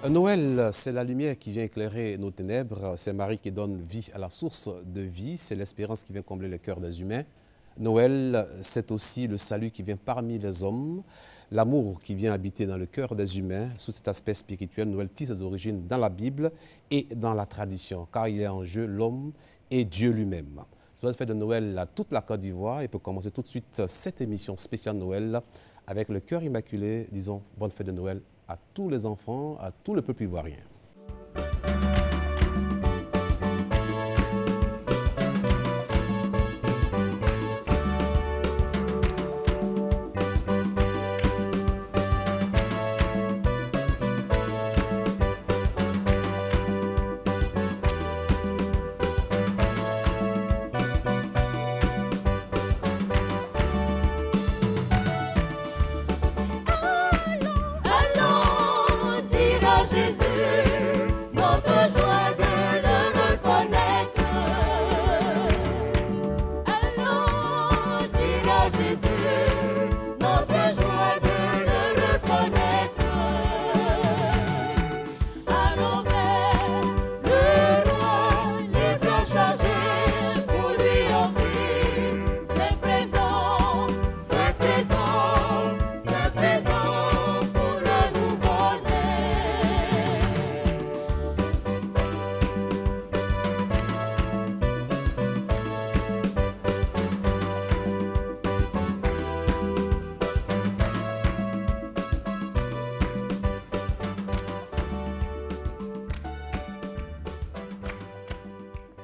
Noël, c'est la lumière qui vient éclairer nos ténèbres, c'est Marie qui donne vie à la source de vie, c'est l'espérance qui vient combler les cœurs des humains. Noël, c'est aussi le salut qui vient parmi les hommes, l'amour qui vient habiter dans le cœur des humains. Sous cet aspect spirituel, Noël tisse ses origines dans la Bible et dans la tradition, car il est en jeu l'homme et Dieu lui-même. Je souhaite fête de Noël à toute la Côte d'Ivoire et pour commencer tout de suite cette émission spéciale Noël avec le cœur immaculé, disons bonne fête de Noël à tous les enfants, à tout le peuple ivoirien.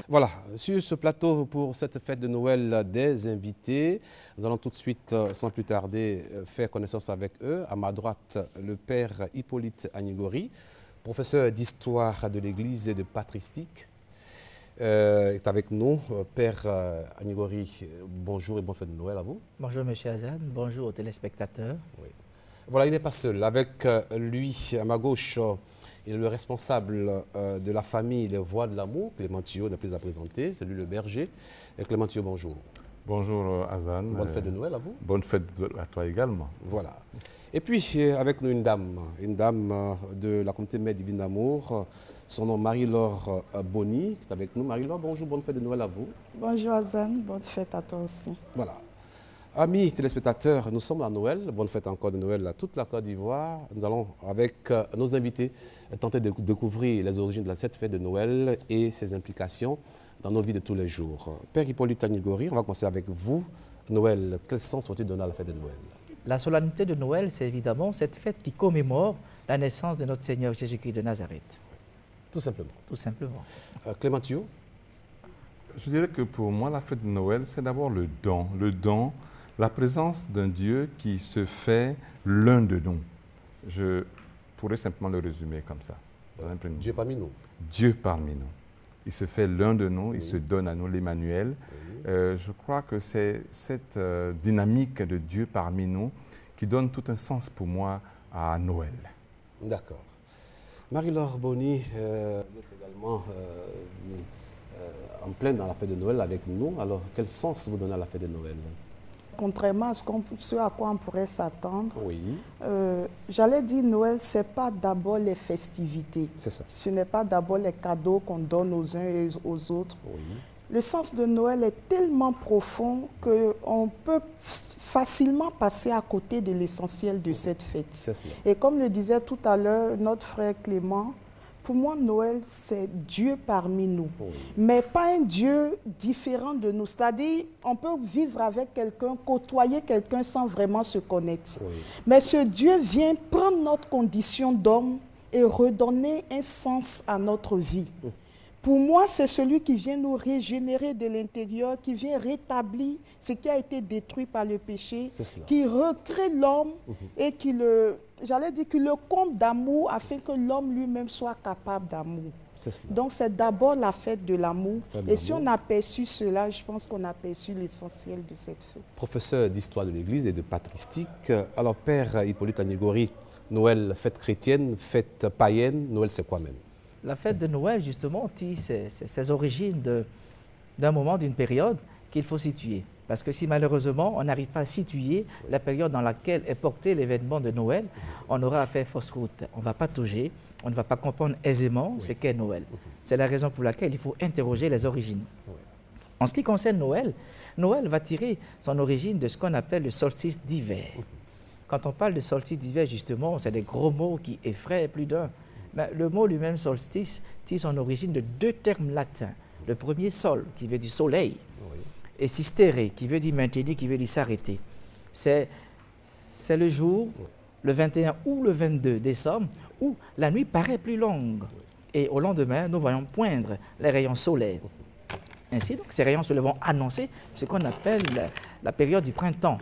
Voilà, sur ce plateau pour cette fête de Noël des invités, nous allons tout de suite, sans plus tarder, faire connaissance avec eux. À ma droite, le père Hippolyte Agnigori, professeur d'histoire de l'Église et de patristique, est avec nous. Père Agnigori, bonjour et bonne fête de Noël à vous. Bonjour M. Hazan, bonjour aux téléspectateurs. Oui. Voilà, il n'est pas seul. Avec lui, à ma gauche, il est le responsable de la famille Les Voix de l'amour, Clément Thiault n'est plus à présenter, c'est lui le berger. Et Clément Thiault, bonjour. Bonjour Hazan. Bonne fête de Noël à vous. Bonne fête à toi également. Voilà. Et puis avec nous une dame de la communauté Mère Divine d'Amour, son nom Marie-Laure Bonny, qui est avec nous. Marie-Laure, bonjour, bonne fête de Noël à vous. Bonjour Hazan, bonne fête à toi aussi. Voilà. Amis téléspectateurs, nous sommes à Noël. Bonne fête encore de Noël à toute la Côte d'Ivoire. Nous allons, avec nos invités, tenter de découvrir les origines de cette fête de Noël et ses implications dans nos vies de tous les jours. Père Hippolyte Agnigori, on va commencer avec vous. Noël, quel sens faut-il donner à la fête de Noël? La solennité de Noël, c'est évidemment cette fête qui commémore la naissance de notre Seigneur Jésus-Christ de Nazareth. Tout simplement. Tout simplement. Clément Thiault? Je dirais que pour moi, la fête de Noël, c'est d'abord le don, la présence d'un Dieu qui se fait l'un de nous. Je pourrais simplement le résumer comme ça. Dieu parmi nous. Dieu parmi nous. Il se fait l'un de nous, il se donne à nous, l'Emmanuel. Je crois que c'est cette dynamique de Dieu parmi nous qui donne tout un sens pour moi à Noël. D'accord. Marie-Laure Bonny est également en pleine dans la fête de Noël avec nous. Alors, quel sens vous donnez à la fête de Noël? Contrairement à ce à quoi on pourrait s'attendre, oui. J'allais dire Noël, ce n'est pas d'abord les festivités. C'est ça. Ce n'est pas d'abord les cadeaux qu'on donne aux uns et aux autres. Oui. Le sens de Noël est tellement profond qu'on peut facilement passer à côté de l'essentiel de cette fête. C'est cela. Et comme le disait tout à l'heure notre frère Clément, pour moi, Noël, c'est Dieu parmi nous, mais pas un Dieu différent de nous. C'est-à-dire, on peut vivre avec quelqu'un, côtoyer quelqu'un sans vraiment se connaître. Mais ce Dieu vient prendre notre condition d'homme et redonner un sens à notre vie. Pour moi, c'est celui qui vient nous régénérer de l'intérieur, qui vient rétablir ce qui a été détruit par le péché, qui recrée l'homme et qui le comble d'amour afin que l'homme lui-même soit capable d'amour. Donc c'est d'abord la fête de l'amour. Et si on a perçu cela, je pense qu'on a perçu l'essentiel de cette fête. Professeur d'histoire de l'Église et de patristique, alors Père Hippolyte Agnigori, Noël, fête chrétienne, fête païenne, Noël c'est quoi même? La fête de Noël, justement, tisse ses origines d'un moment, d'une période qu'il faut situer. Parce que si malheureusement on n'arrive pas à situer la période dans laquelle est porté l'événement de Noël, on aura à faire fausse route. On ne va pas toucher, on ne va pas comprendre aisément ce qu'est Noël. C'est la raison pour laquelle il faut interroger les origines. En ce qui concerne Noël, Noël va tirer son origine de ce qu'on appelle le solstice d'hiver. Quand on parle de solstice d'hiver, justement, c'est des gros mots qui effraient plus d'un. Mais le mot lui-même, solstice, tire son origine de deux termes latins. Le premier, sol, qui veut dire soleil, et sistere, qui veut dire maintenir, qui veut dire s'arrêter. C'est le jour, le 21 ou le 22 décembre, où la nuit paraît plus longue. Et au lendemain, nous voyons poindre les rayons solaires. Ainsi, donc, ces rayons solaires vont annoncer ce qu'on appelle la période du printemps.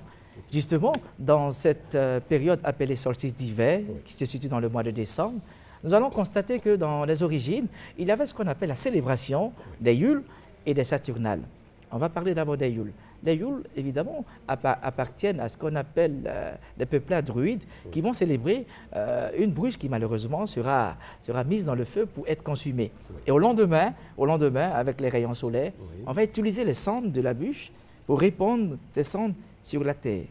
Justement, dans cette période appelée solstice d'hiver, qui se situe dans le mois de décembre, nous allons constater que dans les origines, il y avait ce qu'on appelle la célébration des Yules et des Saturnales. On va parler d'abord des Yules. Les Yules, évidemment, appartiennent à ce qu'on appelle les peuplades druides qui vont célébrer une bûche qui, malheureusement, sera mise dans le feu pour être consumée. Et au lendemain, avec les rayons solaires, on va utiliser les cendres de la bûche pour répandre ces cendres sur la terre,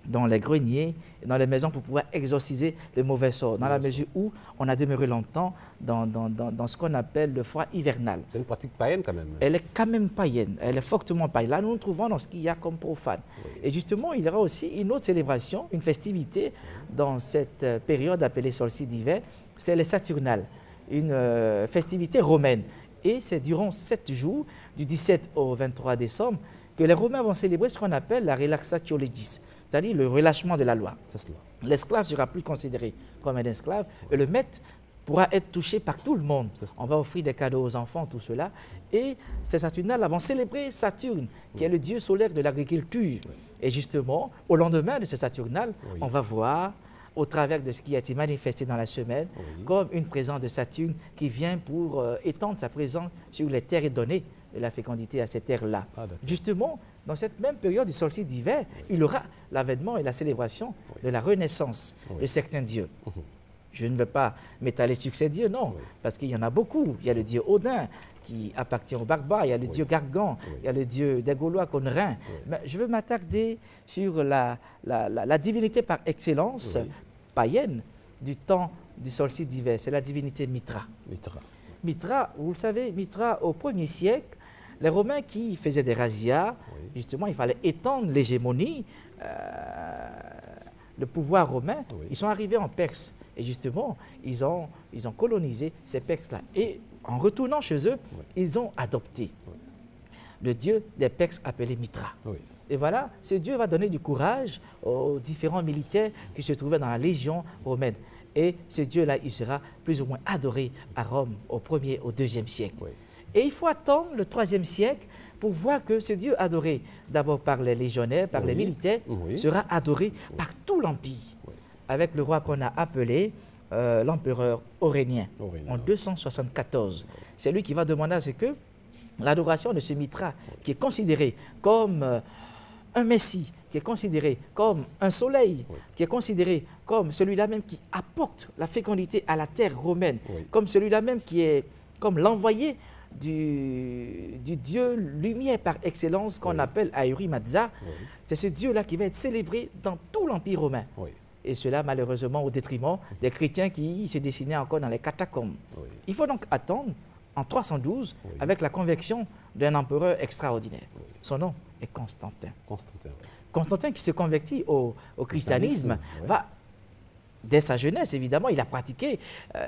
dans les greniers, dans les maisons pour pouvoir exorciser les mauvais sorts, dans la mesure où on a demeuré longtemps dans ce qu'on appelle le froid hivernal. C'est une pratique païenne quand même. Elle est quand même païenne, elle est fortement païenne. Là, nous nous trouvons dans ce qu'il y a comme profane. Et justement, il y aura aussi une autre célébration, une festivité dans cette période appelée solstice d'hiver, c'est les Saturnales, une festivité romaine. Et c'est durant 7 jours, du 17 au 23 décembre, que les Romains vont célébrer ce qu'on appelle la relaxatio legis, c'est-à-dire le relâchement de la loi. L'esclave sera plus considéré comme un esclave et le maître pourra être touché par tout le monde. On va offrir des cadeaux aux enfants, tout cela. Et ces Saturnales vont célébrer Saturne, qui est le dieu solaire de l'agriculture. Et justement, au lendemain de ce Saturnal, on va voir, au travers de ce qui a été manifesté dans la semaine, comme une présence de Saturne qui vient pour étendre sa présence sur les terres et donner de la fécondité à ces terres-là. Justement, dans cette même période du solstice d'hiver, il y aura l'avènement et la célébration de la renaissance de certains dieux. Je ne veux pas m'étaler sur ces dieux, non, parce qu'il y en a beaucoup. Il y a le dieu Odin qui appartient aux barbares, il y a le dieu Gargan, il y a le dieu des Gaulois, Conrin. Mais je veux m'attarder sur la divinité par excellence païenne du temps du solstice d'hiver. C'est la divinité Mitra. Mitra, vous le savez, Mitra, au 1er siècle, les Romains qui faisaient des razzias, justement, il fallait étendre l'hégémonie, le pouvoir romain. Ils sont arrivés en Perse et justement, ils ont colonisé ces Perses-là. Et en retournant chez eux, ils ont adopté le dieu des Perses appelé Mitra. Et voilà, ce dieu va donner du courage aux différents militaires qui se trouvaient dans la légion romaine. Et ce dieu-là, il sera plus ou moins adoré à Rome au 1er, au 2e siècle. Et il faut attendre le 3e siècle pour voir que ce dieu adoré d'abord par les légionnaires, par les militaires, sera adoré par tout l'Empire, avec le roi qu'on a appelé l'empereur Aurélien, en 274. C'est lui qui va demander à ce que l'adoration de ce Mitra, qui est considéré comme un messie, qui est considéré comme un soleil, qui est considéré comme celui-là même qui apporte la fécondité à la terre romaine, comme celui-là même qui est comme l'envoyé du dieu lumière par excellence qu'on appelle Ahura Mazda. C'est ce dieu-là qui va être célébré dans tout l'Empire romain. Et cela malheureusement au détriment des chrétiens qui se dessinaient encore dans les catacombes. Il faut donc attendre en 312 avec la conversion d'un empereur extraordinaire. Son nom est Constantin. Constantin qui se convertit au christianisme va, dès sa jeunesse évidemment, il a pratiqué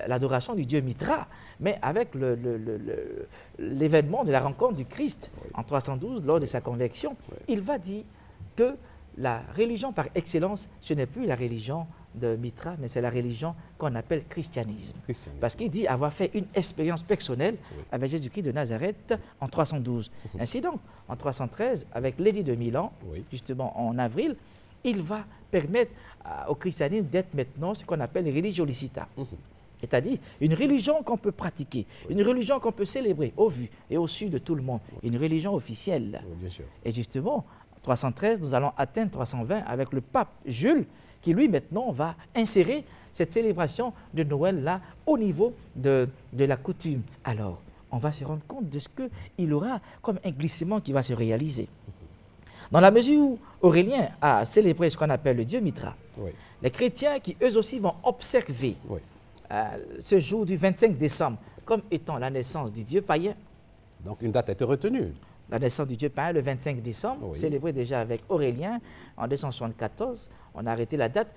l'adoration du dieu Mitra, mais avec l'événement de la rencontre du Christ en 312, lors de sa conversion, il va dire que la religion par excellence, ce n'est plus la religion de Mitra, mais c'est la religion qu'on appelle christianisme. Parce qu'il dit avoir fait une expérience personnelle avec Jésus-Christ de Nazareth en 312. Ainsi donc, en 313, avec l'édit de Milan, justement en avril, il va permettre au christianisme d'être maintenant ce qu'on appelle religio licita. C'est-à-dire une religion qu'on peut pratiquer, une religion qu'on peut célébrer au vu et au su de tout le monde, une religion officielle. Et justement, 313, nous allons atteindre 320 avec le pape Jules, qui lui maintenant va insérer cette célébration de Noël-là au niveau de la coutume. Alors, on va se rendre compte de ce qu'il aura comme un glissement qui va se réaliser. Dans la mesure où Aurélien a célébré ce qu'on appelle le dieu Mitra, Oui. les chrétiens qui eux aussi vont observer Oui. ce jour du 25 décembre comme étant la naissance du dieu païen, Donc une date a été retenue. la naissance du dieu païen le 25 décembre, Oui. célébré déjà avec Aurélien en 274, on a arrêté la date.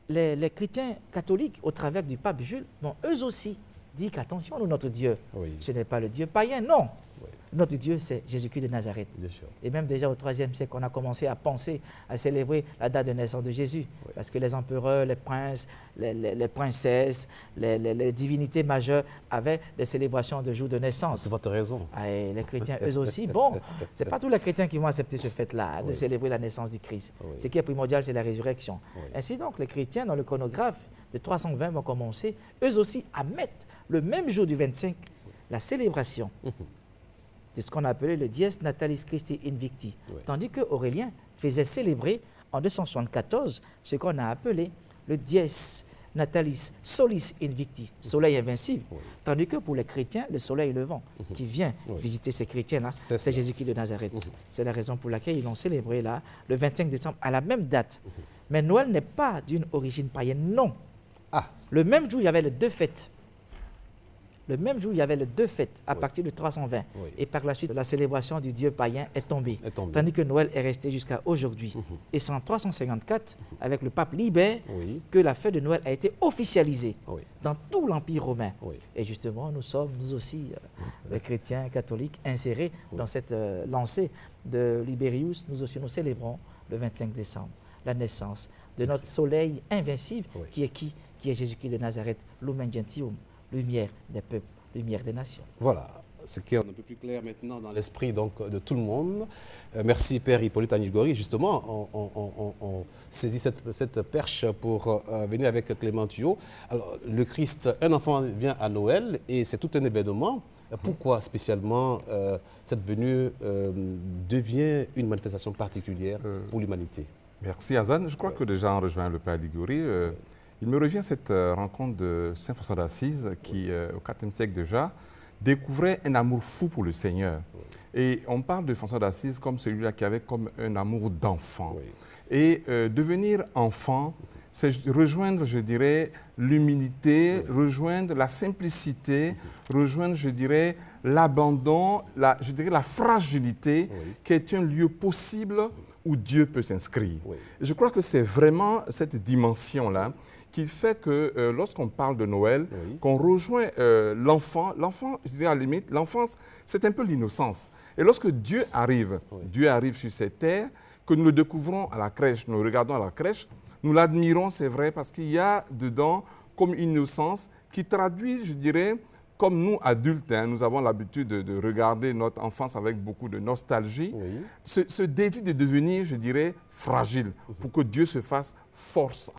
Les chrétiens catholiques, au travers du pape Jules, vont eux aussi dire qu'attention, nous, notre Dieu, Oui. ce n'est pas le Dieu païen, non. Oui. Notre Dieu, c'est Jésus-Christ de Nazareth. Bien sûr. Et même déjà au IIIe siècle, on a commencé à penser, à célébrer la date de naissance de Jésus. Oui. Parce que les empereurs, les princes, les princesses, les divinités majeures avaient des célébrations de jour de naissance. C'est votre raison. Ah, et les chrétiens, eux aussi, bon, ce n'est pas tous les chrétiens qui vont accepter ce fait-là, de Oui. célébrer la naissance du Christ. Oui. Ce qui est primordial, c'est la résurrection. Oui. Ainsi donc, les chrétiens, dans le chronographe de 320, vont commencer, eux aussi, à mettre le même jour du 25, la célébration de ce qu'on appelait le Dies Natalis Christi Invicti. Oui. Tandis que Aurélien faisait célébrer en 274 ce qu'on a appelé le Dies Natalis Solis Invicti, soleil invincible. Oui. Tandis que pour les chrétiens, le soleil levant qui vient Oui. visiter ces chrétiens-là, C'est c'est cela. Jésus-Christ de Nazareth. C'est la raison pour laquelle ils l'ont célébré là, le 25 décembre, à la même date. Mais Noël n'est pas d'une origine païenne, non. Ah, Le même jour, il y avait les deux fêtes. Le même jour, il y avait les deux fêtes à partir de 320. Oui. Et par la suite, la célébration du Dieu païen est tombée. Est tombée. Tandis que Noël est resté jusqu'à aujourd'hui. Et c'est en 354, avec le pape Libère, oui. que la fête de Noël a été officialisée Oui. dans tout l'Empire romain. Oui. Et justement, nous sommes, nous aussi, les chrétiens catholiques, insérés dans cette lancée de Liberius. Nous aussi, nous célébrons le 25 décembre, la naissance de notre soleil invincible, Oui. qui est Jésus-Christ de Nazareth, Lumen Gentium, lumière des peuples, lumière des nations. Voilà, ce qui est un peu plus clair maintenant dans l'esprit donc de tout le monde. Merci Père Hippolyte Agnès-Gori. Justement, on saisit cette perche pour venir avec Clément Tuyau. Alors, le Christ, un enfant vient à Noël et c'est tout un événement. Pourquoi spécialement cette venue devient une manifestation particulière pour l'humanité? Merci Azan. Je crois que déjà on rejoint le Père Ligori. Il me revient cette rencontre de Saint François d'Assise qui, au IVe siècle déjà, découvrait un amour fou pour le Seigneur. Et on parle de François d'Assise comme celui-là qui avait comme un amour d'enfant. Oui. Et devenir enfant, c'est rejoindre, je dirais, l'humilité, rejoindre la simplicité, rejoindre, je dirais, l'abandon, je dirais la fragilité, qui est un lieu possible où Dieu peut s'inscrire. Oui. Je crois que c'est vraiment cette dimension-là qui fait que lorsqu'on parle de Noël, qu'on rejoint l'enfant, je dirais à la limite, l'enfance, c'est un peu l'innocence. Et lorsque Dieu arrive sur cette terre, que nous le découvrons à la crèche, nous le regardons à la crèche, nous l'admirons, c'est vrai, parce qu'il y a dedans comme une innocence qui traduit, je dirais, comme nous, adultes, nous avons l'habitude de regarder notre enfance avec beaucoup de nostalgie, ce désir de devenir, je dirais, fragile, pour que Dieu se fasse force